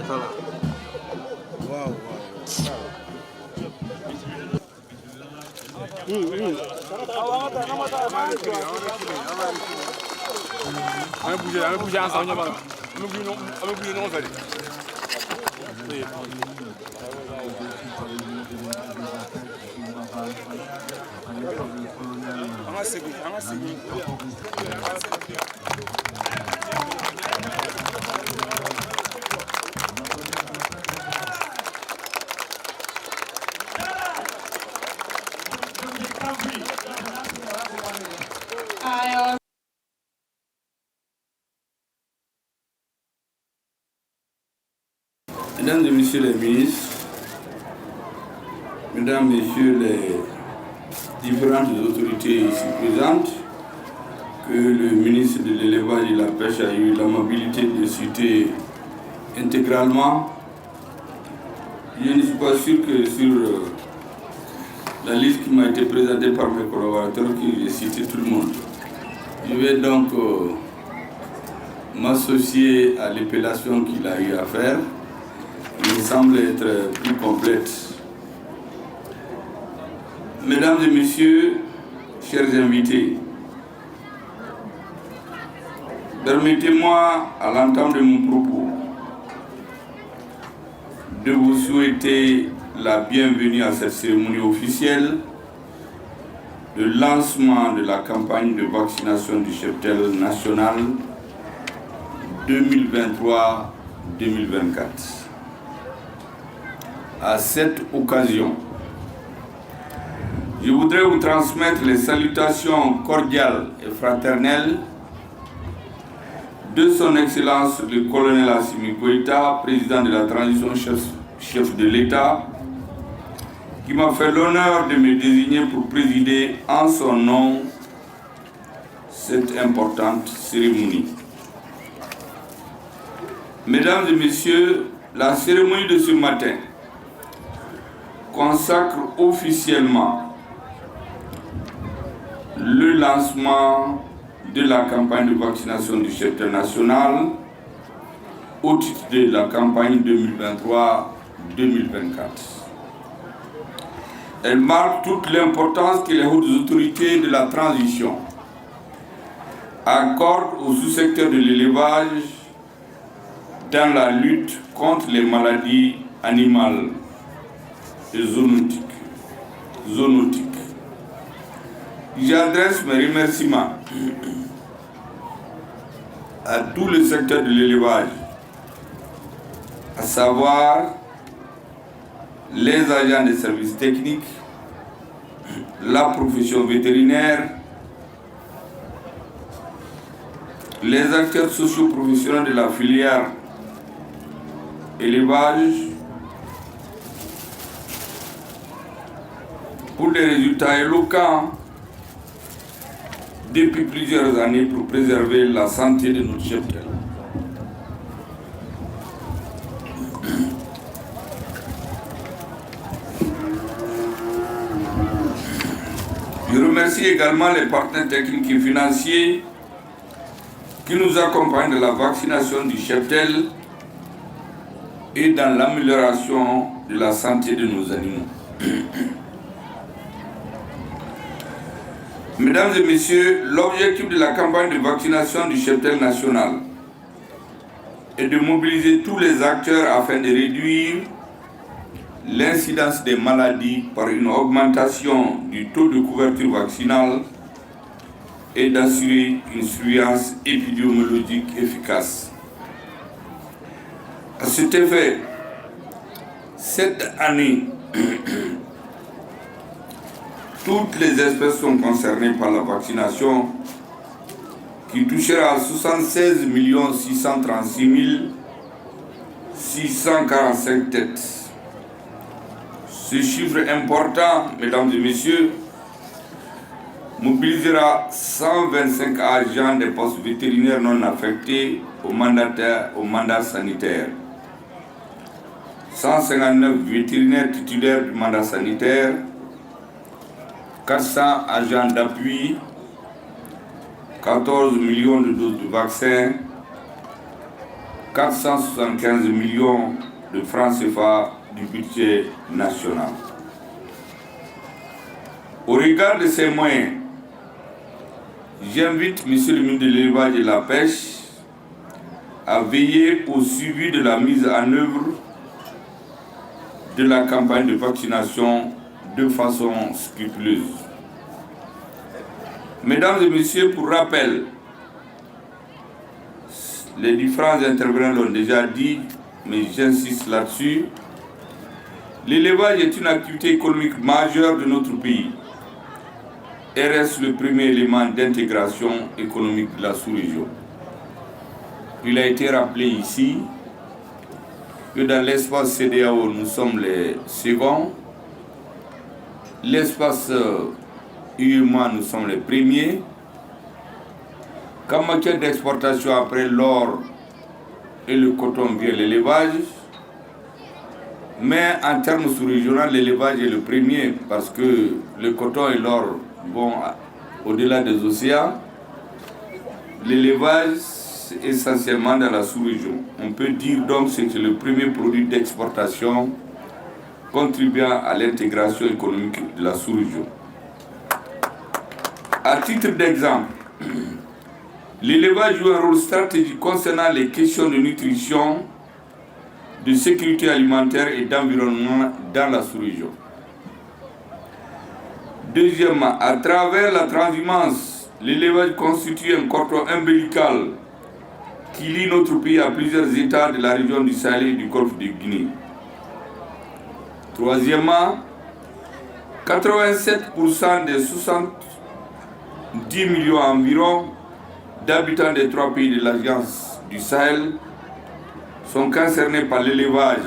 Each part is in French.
Wow. bouger ensemble. On va bouger non, ça dit. Mesdames et Messieurs les ministres, Mesdames, Messieurs les différentes autorités ici présentes, que le ministre de l'Élevage et de la Pêche a eu l'amabilité de citer intégralement, je ne suis pas sûr que sur la liste qui m'a été présentée par mes collaborateurs, que j'ai cité tout le monde. Je vais donc m'associer à l'épellation qu'il a eu à faire. Il me semble être plus complète. Mesdames et Messieurs, chers invités, permettez-moi, à l'entame de mon propos, de vous souhaiter la bienvenue à cette cérémonie officielle de lancement de la campagne de vaccination du cheptel national 2023-2024. À cette occasion, je voudrais vous transmettre les salutations cordiales et fraternelles de son Excellence le colonel Assimi Goïta, président de la transition chef de l'État, qui m'a fait l'honneur de me désigner pour présider en son nom cette importante cérémonie. Mesdames et Messieurs, la cérémonie de ce matin consacre officiellement le lancement de la campagne de vaccination du cheptel national au titre de la campagne 2023-2024. Elle marque toute l'importance que les hautes autorités de la transition accordent au sous-secteur de l'élevage dans la lutte contre les maladies animales et zoonotiques. J'adresse mes remerciements à tout le secteur de l'élevage, à savoir les agents des services techniques, la profession vétérinaire, les acteurs socio-professionnels de la filière élevage, pour des résultats éloquents depuis plusieurs années pour préserver la santé de notre cheptel. Je remercie également les partenaires techniques et financiers qui nous accompagnent dans la vaccination du cheptel et dans l'amélioration de la santé de nos animaux. Mesdames et Messieurs, l'objectif de la campagne de vaccination du cheptel national est de mobiliser tous les acteurs afin de réduire l'incidence des maladies par une augmentation du taux de couverture vaccinale et d'assurer une surveillance épidémiologique efficace. À cet effet, cette année, toutes les espèces sont concernées par la vaccination qui touchera 76 636 645 têtes. Ce chiffre important, mesdames et messieurs, mobilisera 125 agents des postes vétérinaires non affectés au mandat sanitaire, 159 vétérinaires titulaires du mandat sanitaire, 400 agents d'appui, 14 millions de doses de vaccins, 475 millions de francs CFA du budget national. Au regard de ces moyens, j'invite M. le ministre de l'Élevage et de la Pêche à veiller au suivi de la mise en œuvre de la campagne de vaccination de façon scrupuleuse. Mesdames et messieurs, pour rappel, les différents intervenants l'ont déjà dit, mais j'insiste là-dessus, l'élevage est une activité économique majeure de notre pays et reste le premier élément d'intégration économique de la sous-région. Il a été rappelé ici que dans l'espace CEDEAO, nous sommes les seconds. L'espace UEMOA, nous sommes les premiers. Qu'en matière d'exportation, après l'or et le coton, vient l'élevage. Mais en termes sous-régionaux, l'élevage est le premier parce que le coton et l'or vont au-delà des océans. L'élevage, c'est essentiellement dans la sous-région. On peut dire donc que c'est le premier produit d'exportation contribuant à l'intégration économique de la sous-région. À titre d'exemple, l'élevage joue un rôle stratégique concernant les questions de nutrition, de sécurité alimentaire et d'environnement dans la sous-région. Deuxièmement, à travers la transhumance, l'élevage constitue un cordon ombilical qui lie notre pays à plusieurs États de la région du Sahel et du Golfe de Guinée. Troisièmement, 87% des 70 millions environ d'habitants des 3 pays de l'Alliance du Sahel sont concernés par l'élevage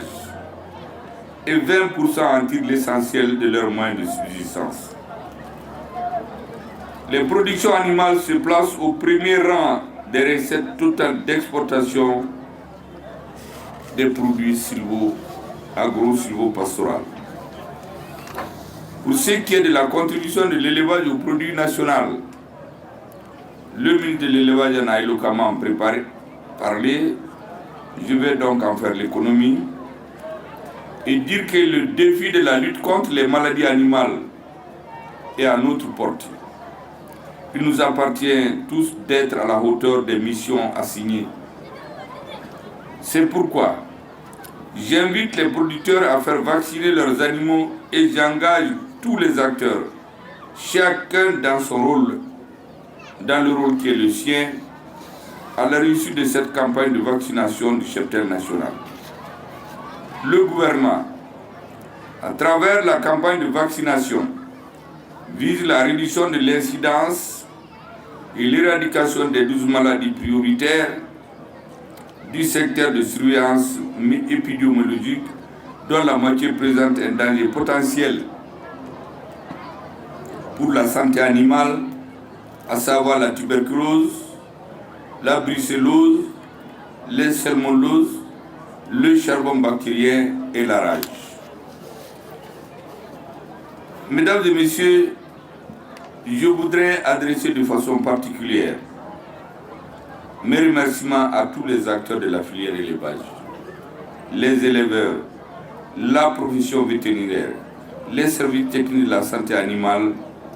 et 20% en tirent l'essentiel de leurs moyens de subsistance. Les productions animales se placent au premier rang des recettes totales d'exportation des produits agro-silvo-pastoraux. Pour ce qui est de la contribution de l'élevage au produit national, le ministre de l'Élevage en a éloquemment parlé. Je vais donc en faire l'économie et dire que le défi de la lutte contre les maladies animales est à notre portée. Il nous appartient tous d'être à la hauteur des missions assignées. C'est pourquoi j'invite les producteurs à faire vacciner leurs animaux et j'engage tous les acteurs, chacun dans son rôle, dans le rôle qui est le sien, à la réussite de cette campagne de vaccination du cheptel national. Le gouvernement, à travers la campagne de vaccination, vise la réduction de l'incidence et l'éradication des 12 maladies prioritaires du secteur de surveillance épidémiologique dont la moitié présente un danger potentiel pour la santé animale, à savoir la tuberculose, la brucellose, les salmonelloses, le charbon bactérien et la rage. Mesdames et messieurs, je voudrais adresser de façon particulière mes remerciements à tous les acteurs de la filière élevage, les éleveurs, la profession vétérinaire, les services techniques de la santé animale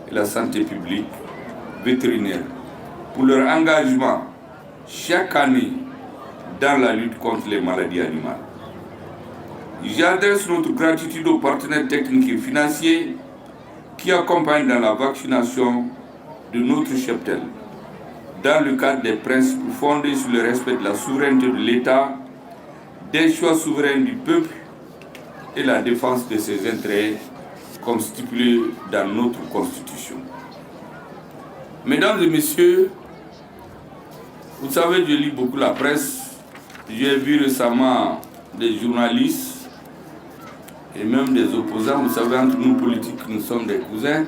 et la santé publique vétérinaire, pour leur engagement chaque année dans la lutte contre les maladies animales. J'adresse notre gratitude aux partenaires techniques et financiers qui accompagnent dans la vaccination de notre cheptel, dans le cadre des principes fondés sur le respect de la souveraineté de l'État, des choix souverains du peuple et la défense de ses intérêts, comme stipulé dans notre Constitution. Mesdames et messieurs, vous savez, je lis beaucoup la presse. J'ai vu récemment des journalistes et même des opposants. Vous savez, entre nous politiques, nous sommes des cousins.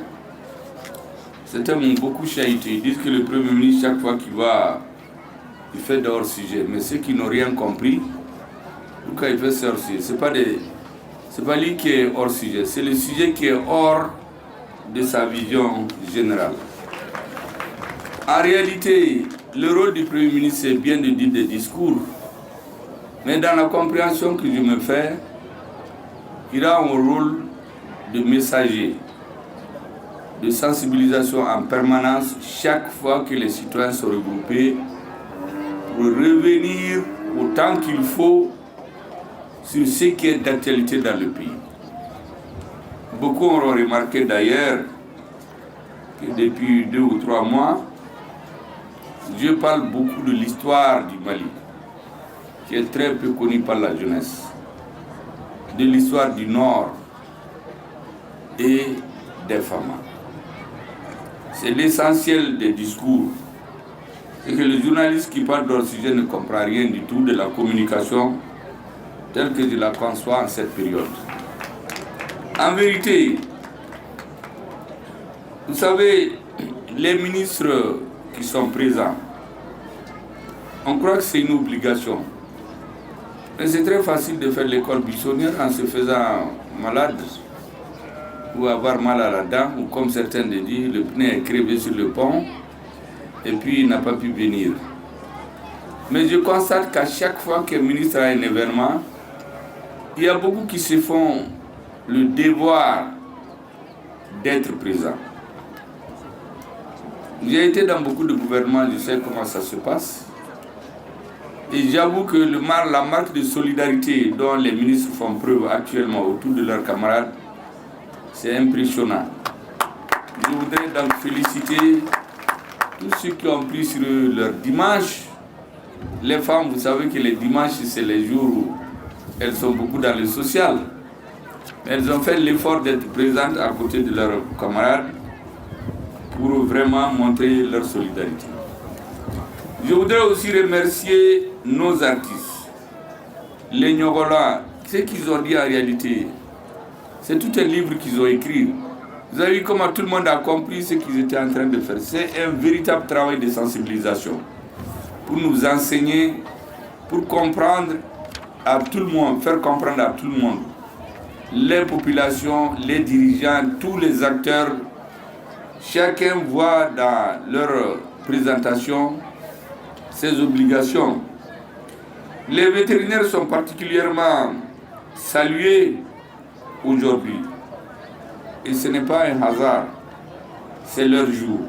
Certains m'ont beaucoup chahuté. Ils disent que le Premier ministre, chaque fois qu'il va, il fait de hors-sujet. Mais ceux qui n'ont rien compris, pourquoi il fait ce hors-sujet? C'est pas lui qui est hors-sujet, c'est le sujet qui est hors de sa vision générale. En réalité, le rôle du Premier ministre, c'est bien de dire des discours, Mais dans la compréhension que je me fais, il a un rôle de messager, de sensibilisation en permanence chaque fois que les citoyens sont regroupés pour revenir autant qu'il faut sur ce qui est d'actualité dans le pays. Beaucoup auront remarqué d'ailleurs que depuis 2 ou 3 mois, je parle beaucoup de l'histoire du Mali, qui est très peu connue par la jeunesse, de l'histoire du Nord et des femmes. C'est l'essentiel des discours. C'est que le journaliste qui parle d'un sujet ne comprend rien du tout de la communication telle que je la conçois en cette période. En vérité, vous savez, les ministres qui sont présents, on croit que c'est une obligation. Mais c'est très facile de faire l'école buissonnière en se faisant malade ou avoir mal à la dent, ou comme certains le disent, le pneu est crevé sur le pont et puis il n'a pas pu venir. Mais je constate qu'à chaque fois qu'un ministre a un événement, il y a beaucoup qui se font le devoir d'être présent. J'ai été dans beaucoup de gouvernements, je sais comment ça se passe. Et j'avoue que la marque de solidarité dont les ministres font preuve actuellement autour de leurs camarades, c'est impressionnant. Je voudrais donc féliciter tous ceux qui ont pris sur leur dimanche. Les femmes, vous savez que les dimanches, c'est les jours où elles sont beaucoup dans le social. Elles ont fait l'effort d'être présentes à côté de leurs camarades pour vraiment montrer leur solidarité. Je voudrais aussi remercier nos artistes, les Nyogola. Ce qu'ils ont dit en réalité, c'est tout un livre qu'ils ont écrit. Vous avez vu comment tout le monde a compris ce qu'ils étaient en train de faire. C'est un véritable travail de sensibilisation pour nous enseigner, pour comprendre à tout le monde, faire comprendre à tout le monde, les populations, les dirigeants, tous les acteurs. Chacun voit dans leur présentation ses obligations. Les vétérinaires sont particulièrement salués aujourd'hui. Et ce n'est pas un hasard, c'est leur jour.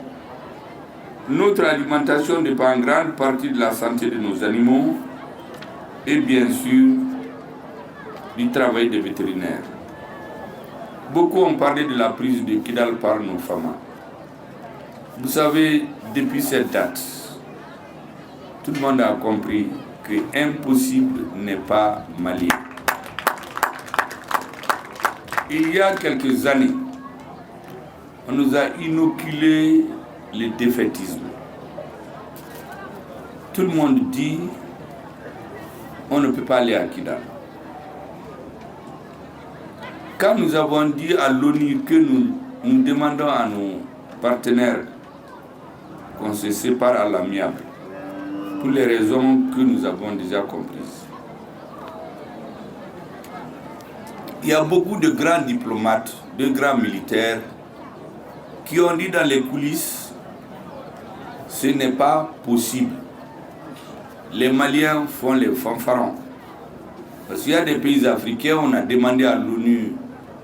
Notre alimentation dépend en grande partie de la santé de nos animaux et bien sûr du travail des vétérinaires. Beaucoup ont parlé de la prise de Kidal par nos femmes. Vous savez, depuis cette date, tout le monde a compris que impossible n'est pas malien. Il y a quelques années, on nous a inoculé le défaitisme. Tout le monde dit on ne peut pas aller à Kidal. Quand nous avons dit à l'ONU que nous demandons à nos partenaires qu'on se sépare à l'amiable, pour les raisons que nous avons déjà comprises. Il y a beaucoup de grands diplomates, de grands militaires qui ont dit dans les coulisses, ce n'est pas possible. Les Maliens font les fanfarons. Parce qu'il y a des pays africains, on a demandé à l'ONU,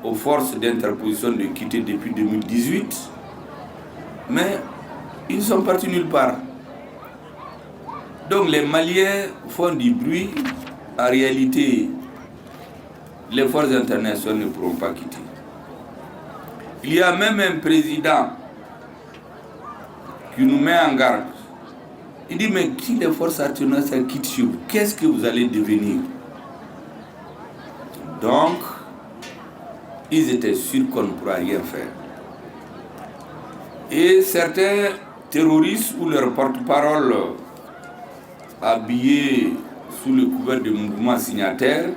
aux forces d'interposition de quitter depuis 2018, mais ils sont partis nulle part. Donc les Maliens font du bruit. En réalité, les forces internationales ne pourront pas quitter. Il y a même un président qui nous met en garde. Il dit, mais si les forces internationales quittent chez vous, qu'est-ce que vous allez devenir? Donc, ils étaient sûrs qu'on ne pourra rien faire. Et certains terroristes ou leurs porte-parole habillés sous le couvert de mouvements signataires,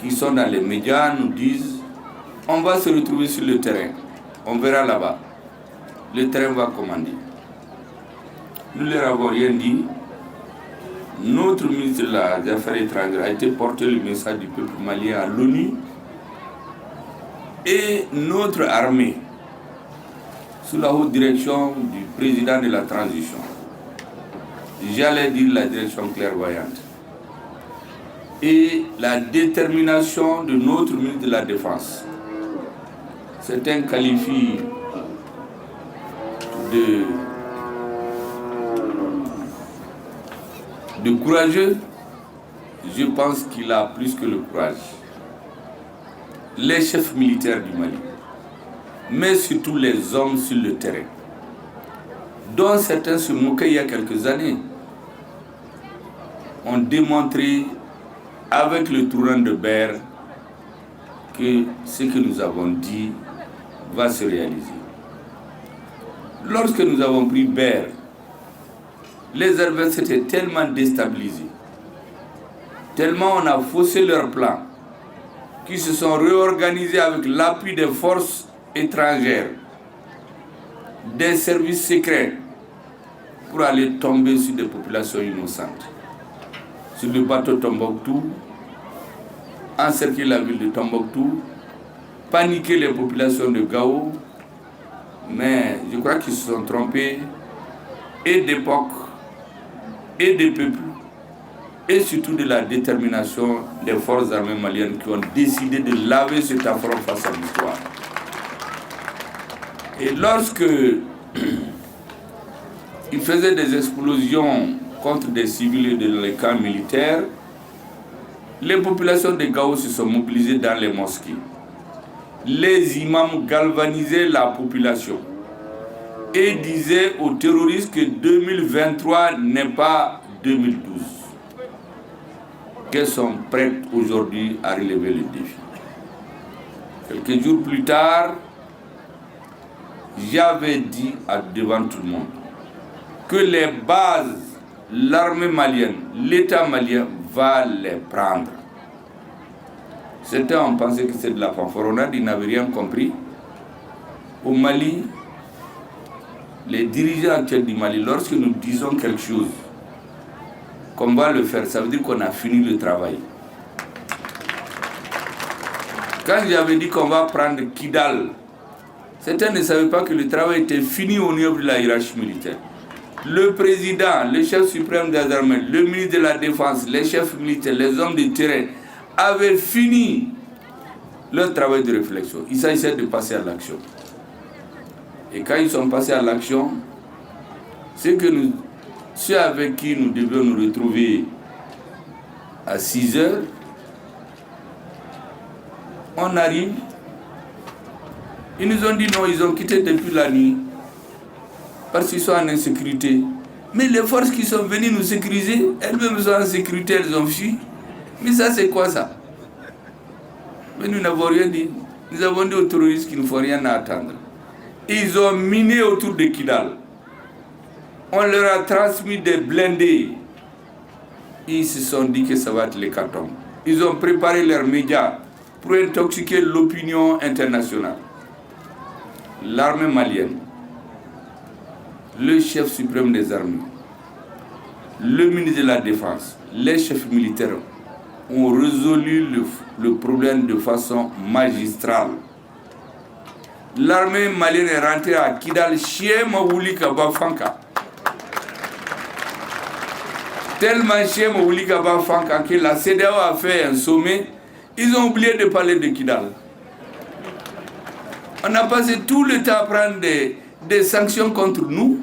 qui sont dans les médias, nous disent on va se retrouver sur le terrain, on verra là-bas, le terrain va commander. Nous ne leur avons rien dit. Notre ministre des Affaires étrangères a été porté le message du peuple malien à l'ONU et notre armée, sous la haute direction du président de la transition, j'allais dire la direction clairvoyante, et la détermination de notre ministre de la Défense. Certains qualifient de courageux. Je pense qu'il a plus que le courage. Les chefs militaires du Mali, mais surtout les hommes sur le terrain, dont certains se moquaient il y a quelques années, ont démontré avec le tournant de Berre que ce que nous avons dit va se réaliser. Lorsque nous avons pris Berre, les adversaires s'étaient tellement déstabilisés, tellement on a faussé leur plan, qu'ils se sont réorganisés avec l'appui des forces étrangères, des services secrets, pour aller tomber sur des populations innocentes. Sur le bateau Tombouctou, encercler la ville de Tombouctou, paniquer les populations de Gao, mais je crois qu'ils se sont trompés, et d'époque, et des peuples, et surtout de la détermination des forces armées maliennes qui ont décidé de laver cet affront face à l'histoire. Et lorsque ils faisaient des explosions contre des civils dans les camps militaires, les populations de Gao se sont mobilisées dans les mosquées. Les imams galvanisaient la population et disaient aux terroristes que 2023 n'est pas 2012, qu'elles sont prêtes aujourd'hui à relever le défi. Quelques jours plus tard, j'avais dit devant tout le monde que les bases, l'armée malienne, l'État malien va les prendre. Certains ont pensé que c'est de la fanfaronnade, ils n'avaient rien compris. Au Mali, les dirigeants actuels du Mali, lorsque nous disons quelque chose, qu'on va le faire, ça veut dire qu'on a fini le travail. Quand j'avais dit qu'on va prendre Kidal, certains ne savaient pas que le travail était fini au niveau de la hiérarchie militaire. Le président, le chef suprême des armées, le ministre de la Défense, les chefs militaires, les hommes de terrain avaient fini leur travail de réflexion. Il s'agissait de passer à l'action. Et quand ils sont passés à l'action, c'est que ceux avec qui nous devions nous retrouver à 6 heures, on arrive. Ils nous ont dit non, ils ont quitté depuis la nuit parce qu'ils sont en insécurité. Mais les forces qui sont venues nous sécuriser, elles-mêmes sont en sécurité, elles ont fui. Mais ça, c'est quoi ça? Mais nous n'avons rien dit. Nous avons dit aux terroristes qu'il ne faut rien attendre. Ils ont miné autour de Kidal. On leur a transmis des blindés. Ils se sont dit que ça va être l'hécatombe. Ils ont préparé leurs médias pour intoxiquer l'opinion internationale. L'armée malienne, le chef suprême des armées, le ministre de la Défense, les chefs militaires ont résolu le problème de façon magistrale. L'armée malienne est rentrée à Kidal, chien Mawouli Kabafanka. Tellement chien Mawouli Kabafanka que la CEDEAO a fait un sommet, ils ont oublié de parler de Kidal. On a passé tout le temps à prendre des sanctions contre nous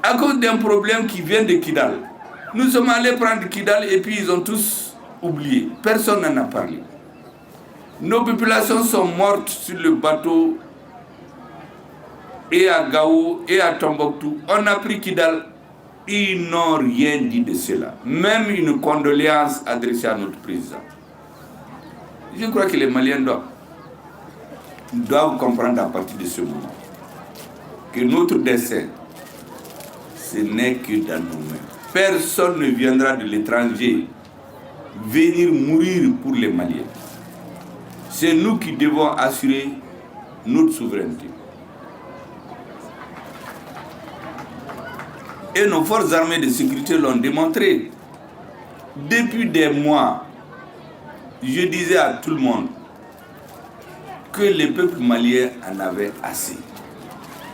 à cause d'un problème qui vient de Kidal. Nous sommes allés prendre Kidal et puis ils ont tous oublié. Personne n'en a parlé. Nos populations sont mortes sur le bateau et à Gao et à Tombouctou. On a pris Kidal. Ils n'ont rien dit de cela. Même une condoléance adressée à notre président. Je crois que les Maliens doivent comprendre à partir de ce moment que notre dessein, ce n'est que dans nos mains. Personne ne viendra de l'étranger venir mourir pour les Maliens. C'est nous qui devons assurer notre souveraineté. Et nos forces armées de sécurité l'ont démontré. Depuis des mois, je disais à tout le monde que le peuple malien en avait assez.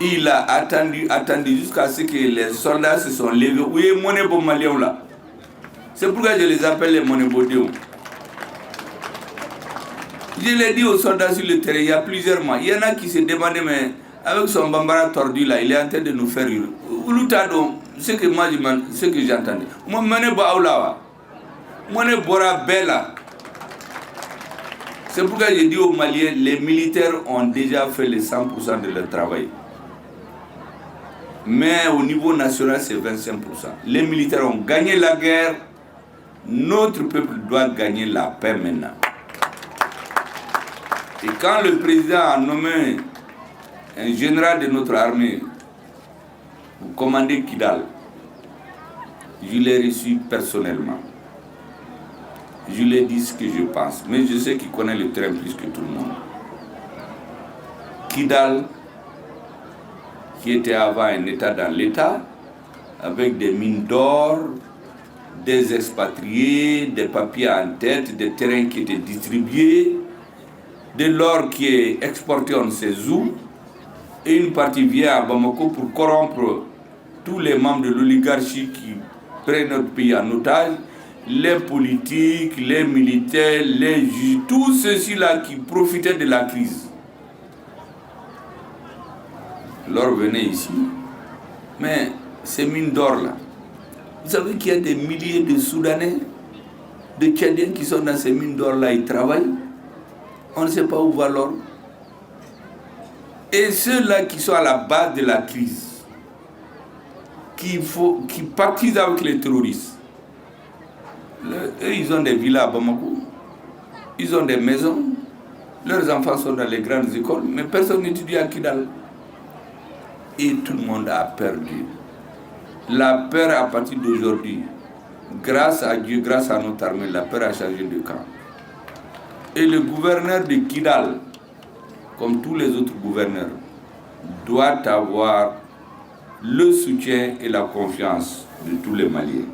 Il a attendu jusqu'à ce que les soldats se sont levés. Où est mon bon malien là? C'est pourquoi je les appelle les monébodéons. Je l'ai dit aux soldats sur le terrain il y a plusieurs mois. Il y en a qui se demandaient, mais avec son bambara tordu là, il est en train de nous faire hurler. Ce que moi j'entendais. Moi, c'est pourquoi je dis aux Maliens, les militaires ont déjà fait les 100% de leur travail. Mais au niveau national, c'est 25%. Les militaires ont gagné la guerre. Notre peuple doit gagner la paix maintenant. Et quand le président a nommé un général de notre armée pour commander Kidal, je l'ai reçu personnellement. Je lui ai dit ce que je pense, mais je sais qu'il connaît le terrain plus que tout le monde. Kidal, qui était avant un État dans l'État, avec des mines d'or, des expatriés, des papiers en tête, des terrains qui étaient distribués, de l'or qui est exporté on ne sait où, et une partie vient à Bamako pour corrompre tous les membres de l'oligarchie qui prennent notre pays en otage, les politiques, les militaires, les juges, tous ceux-ci-là qui profitaient de la crise. L'or venait ici, mais ces mines d'or-là, vous savez qu'il y a des milliers de Soudanais, de Tchadiens qui sont dans ces mines d'or-là, ils travaillent, on ne sait pas où va l'or. Et ceux-là qui sont à la base de la crise, qui pactisent avec les terroristes, eux, ils ont des villas à Bamako, ils ont des maisons, leurs enfants sont dans les grandes écoles, mais personne n'étudie à Kidal. Et tout le monde a perdu. La peur à partir d'aujourd'hui, grâce à Dieu, grâce à notre armée, la peur a changé de camp. Et le gouverneur de Kidal, comme tous les autres gouverneurs, doit avoir le soutien et la confiance de tous les Maliens.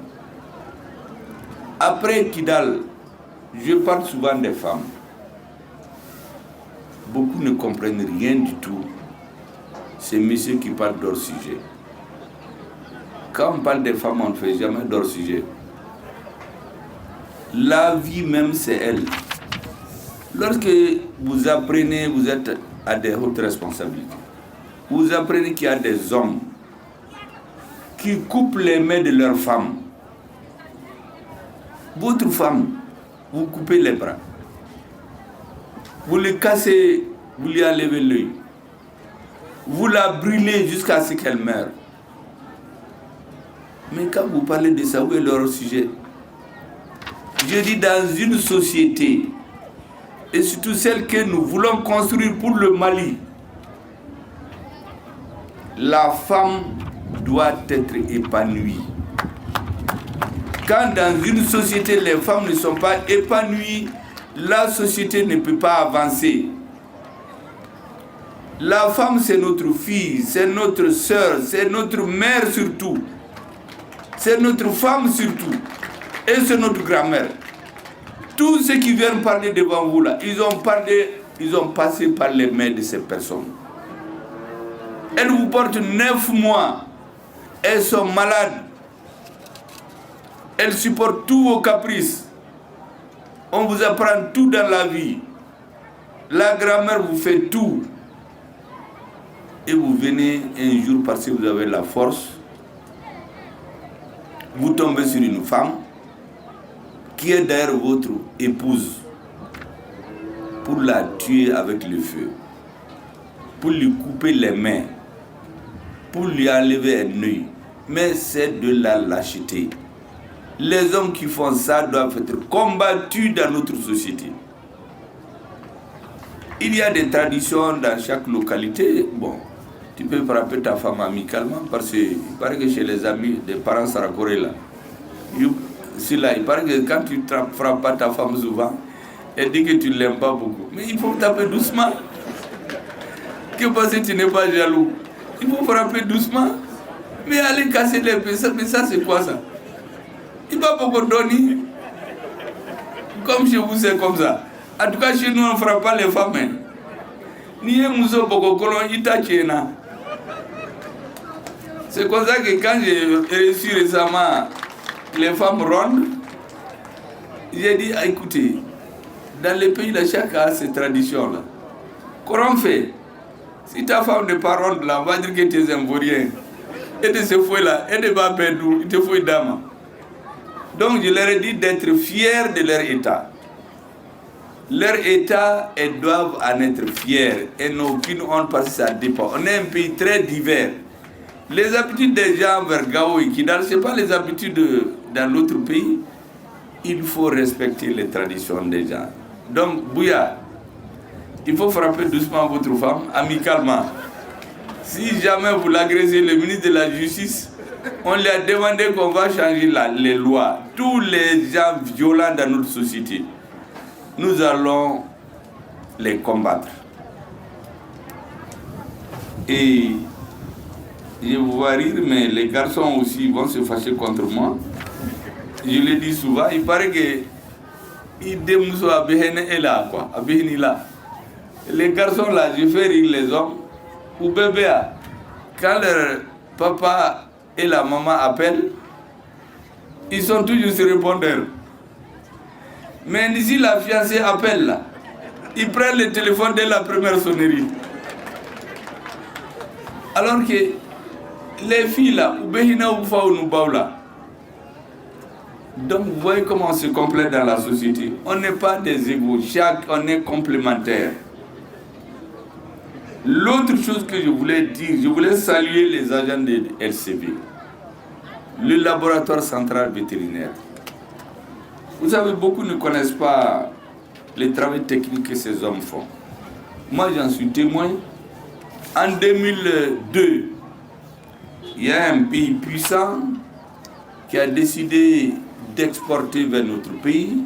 Après Kidal, je parle souvent des femmes. Beaucoup ne comprennent rien du tout. C'est messieurs qui parlent d'hors sujet. Quand on parle des femmes, on ne fait jamais d'hors sujet. La vie même, c'est elle. Lorsque vous apprenez, vous êtes à des hautes responsabilités. Vous apprenez qu'il y a des hommes qui coupent les mains de leurs femmes. Votre femme, vous coupez les bras. Vous le cassez, vous lui enlevez l'œil. Vous la brûlez jusqu'à ce qu'elle meure. Mais quand vous parlez de ça, où est leur sujet? Je dis dans une société, et surtout celle que nous voulons construire pour le Mali, la femme doit être épanouie. Quand dans une société, les femmes ne sont pas épanouies, la société ne peut pas avancer. La femme, c'est notre fille, c'est notre soeur, c'est notre mère surtout. C'est notre femme surtout. Et c'est notre grand-mère. Tous ceux qui viennent parler devant vous là, ils ont passé par les mains de ces personnes. Elles vous portent 9 mois. Elles sont malades. Elles supportent tous vos caprices. On vous apprend tout dans la vie. La grand-mère vous fait tout. Et vous venez un jour parce que vous avez la force, vous tombez sur une femme qui est d'ailleurs votre épouse pour la tuer avec le feu, pour lui couper les mains, pour lui enlever un œil. Mais c'est de la lâcheté. Les hommes qui font ça doivent être combattus dans notre société. Il y a des traditions dans chaque localité. Bon, tu peux frapper ta femme amicalement parce qu'il paraît que chez les amis des parents sarakorés là, il paraît que quand tu ne frappes pas ta femme souvent, elle dit que tu ne l'aimes pas beaucoup. Mais il faut taper doucement. Que parce que tu n'es pas jaloux. Il faut frapper doucement. Mais aller casser les pieds, mais ça c'est quoi ça? Il va pas donner. Comme chez vous c'est comme ça. En tout cas chez nous on ne frappe pas les femmes. Ni un muso boko kolon ita chena. C'est comme ça que quand j'ai reçu récemment les femmes rondes, J'ai dit, écoutez, dans les pays, là, chacun a ses traditions-là. Comment on fait? Si ta femme n'est pas ronde, là, on va dire que tu es un vaurien. Et de ce fouet-là, et de Babedou, il te fouet d'âme. Donc, je leur ai dit d'être fiers de leur État. Leur État, elles doivent en être fiers. Elles n'ont aucune honte parce que ça dépend. On est un pays très divers. Les habitudes des gens vers Gao et Kidal, ce n'est pas les habitudes dans l'autre pays. Il faut respecter les traditions des gens. Donc, Bouya, il faut frapper doucement votre femme, amicalement. Si jamais vous l'agressez, le ministre de la Justice, on lui a demandé qu'on va changer les lois. Tous les gens violents dans notre société, nous allons les combattre. Et je vous vois rire, mais les garçons aussi vont se fâcher contre moi. Je le dis souvent, il paraît que les garçons là, je fais rire les hommes. Ou bébé, quand leur papa et la maman appellent, ils sont toujours sur répondeur. Mais si la fiancée appelle là, ils prennent le téléphone dès la première sonnerie. Alors que les filles là, donc vous voyez comment on se complète dans la société. On n'est pas des égaux, on est complémentaires. L'autre chose que je voulais dire, je voulais saluer les agents de LCV, le laboratoire central vétérinaire. Vous savez, beaucoup ne connaissent pas les travaux techniques que ces hommes font. Moi, j'en suis témoin. En 2002, il y a un pays puissant qui a décidé d'exporter vers notre pays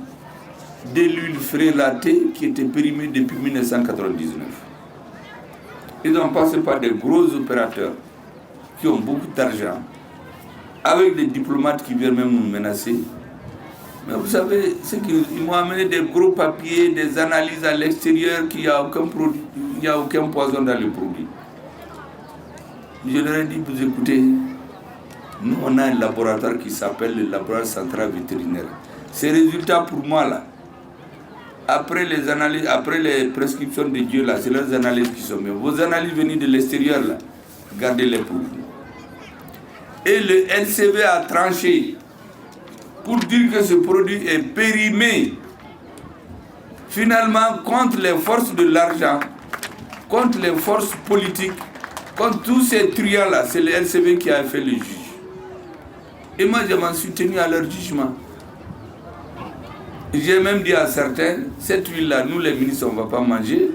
de l'huile frélatée qui était périmée depuis 1999. Ils ont passé par des gros opérateurs qui ont beaucoup d'argent, avec des diplomates qui viennent même nous menacer. Mais vous savez, c'est qu'ils m'ont amené des gros papiers, des analyses à l'extérieur, qu'il n'y a aucun produit, il n'y a aucun poison dans le produit. Je leur ai dit, vous écoutez, nous on a un laboratoire qui s'appelle le laboratoire central vétérinaire. Ces résultats pour moi là, après les analyses, après les prescriptions de Dieu là, c'est leurs analyses qui sont mieux. Vos analyses venues de l'extérieur là, gardez-les pour vous. Et le LCV a tranché pour dire que ce produit est périmé finalement contre les forces de l'argent, contre les forces politiques, contre tous ces truands là. C'est le LCV qui a fait le juge. Et moi je m'en suis tenu à leur jugement. J'ai même dit à certains, cette huile-là, nous les ministres, on ne va pas manger.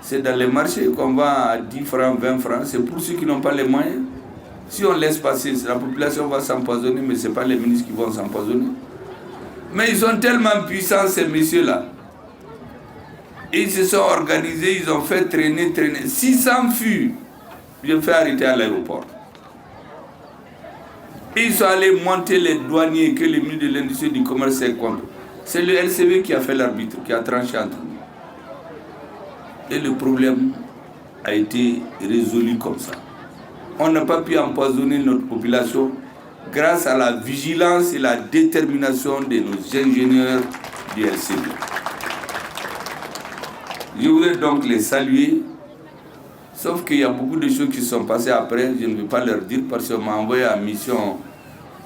C'est dans les marchés qu'on vend à 10 francs, 20 francs. C'est pour ceux qui n'ont pas les moyens. Si on laisse passer, la population va s'empoisonner, mais ce n'est pas les ministres qui vont s'empoisonner. Mais ils sont tellement puissants, ces messieurs-là. Ils se sont organisés, ils ont fait traîner. 600 fûts, je fais arrêter à l'aéroport. Ils sont allés monter les douaniers que le ministre de l'Industrie et du Commerce est contre. C'est le LCV qui a fait l'arbitre, qui a tranché entre nous. Et le problème a été résolu comme ça. On n'a pas pu empoisonner notre population grâce à la vigilance et la détermination de nos ingénieurs du LCV. Je voudrais donc les saluer, sauf qu'il y a beaucoup de choses qui sont passées après, je ne vais pas leur dire parce qu'on m'a envoyé en mission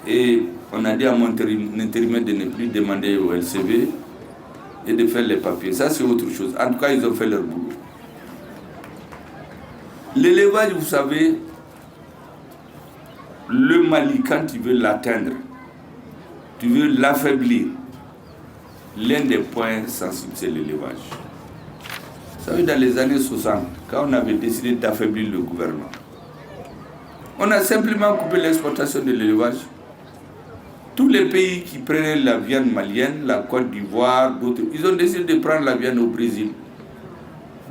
et on a dit à mon intérimaire de ne plus demander au LCV et de faire les papiers. Ça, c'est autre chose. En tout cas, ils ont fait leur boulot. L'élevage, vous savez, le Mali, quand tu veux l'atteindre, tu veux l'affaiblir, l'un des points sensibles, c'est l'élevage. Vous savez, dans les années 60, quand on avait décidé d'affaiblir le gouvernement, on a simplement coupé l'exportation de l'élevage. Tous les pays qui prenaient la viande malienne, la Côte d'Ivoire, d'autres, ils ont décidé de prendre la viande au Brésil.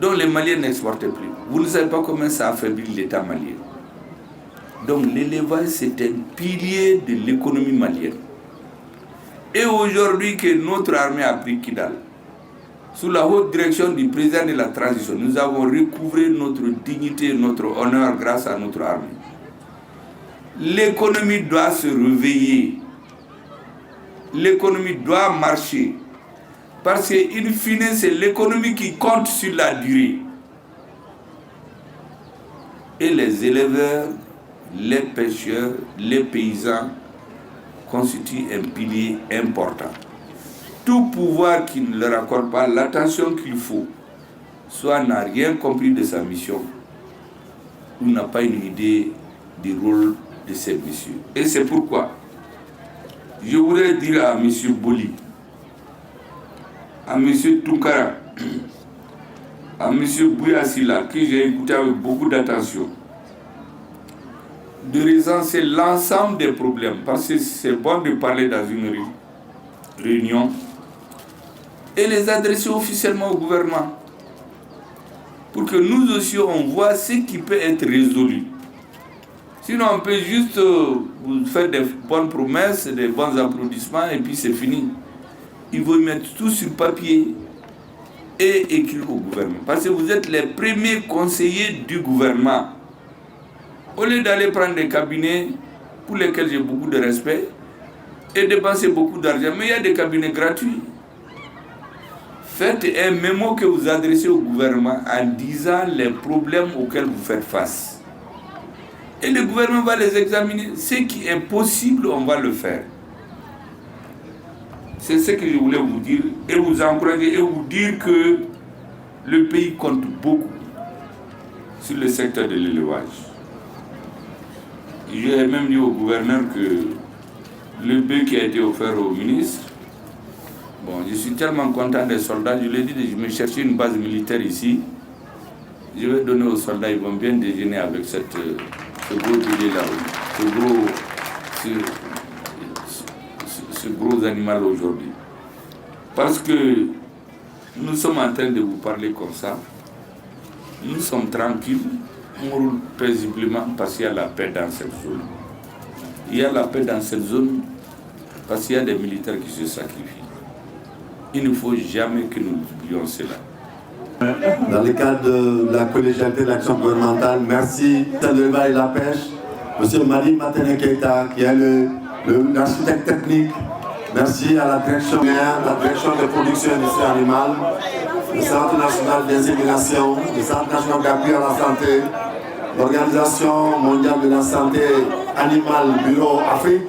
Donc les Maliens n'exportaient plus. Vous ne savez pas comment ça affaiblit l'État malien. Donc l'élevage, c'est un pilier de l'économie malienne. Et aujourd'hui que notre armée a pris Kidal, sous la haute direction du président de la transition, nous avons recouvré notre dignité, notre honneur grâce à notre armée. L'économie doit se réveiller. l'économie doit marcher. Parce qu'in fine, c'est l'économie qui compte sur la durée. Et les éleveurs, les pêcheurs, les paysans constituent un pilier important. Tout pouvoir qui ne leur accorde pas l'attention qu'il faut, soit n'a rien compris de sa mission, ou n'a pas une idée du rôle de ces messieurs. Et c'est pourquoi je voudrais dire à M. Boli, à M. Toukara, à M. Bouyassila, que j'ai écouté avec beaucoup d'attention, de recenser l'ensemble des problèmes, parce que c'est bon de parler dans une réunion et les adresser officiellement au gouvernement, pour que nous aussi on voit ce qui peut être résolu. Sinon on peut juste vous faire des bonnes promesses, des bons applaudissements et puis c'est fini. Il faut mettre tout sur papier et écrire au gouvernement. Parce que vous êtes les premiers conseillers du gouvernement. Au lieu d'aller prendre des cabinets pour lesquels j'ai beaucoup de respect et dépenser beaucoup d'argent, mais il y a des cabinets gratuits. Faites un mémo que vous adressez au gouvernement en disant les problèmes auxquels vous faites face. Et le gouvernement va les examiner. Ce qui est possible, on va le faire. C'est ce que je voulais vous dire et vous encourager et vous dire que le pays compte beaucoup sur le secteur de l'élevage. J'ai même dit au gouverneur que le bœuf qui a été offert au ministre, bon, je suis tellement content des soldats, je lui ai dit de me chercher une base militaire ici. Je vais donner aux soldats, ils vont bien déjeuner avec ce gros bébé là, ce gros animal aujourd'hui. Parce que nous sommes en train de vous parler comme ça, nous sommes tranquilles, on roule paisiblement parce qu'il y a la paix dans cette zone. Il y a la paix dans cette zone parce qu'il y a des militaires qui se sacrifient. Il ne faut jamais que nous oublions cela. Dans le cadre de la collégialité de l'action gouvernementale, merci à l'élevage et la pêche, M. Mali Matene Keita, qui est l'architecte technique. Merci à la direction de production industrie animale, le Centre national d'insémination, le Centre national d'appui à la santé, l'Organisation mondiale de la santé animale Bureau Afrique,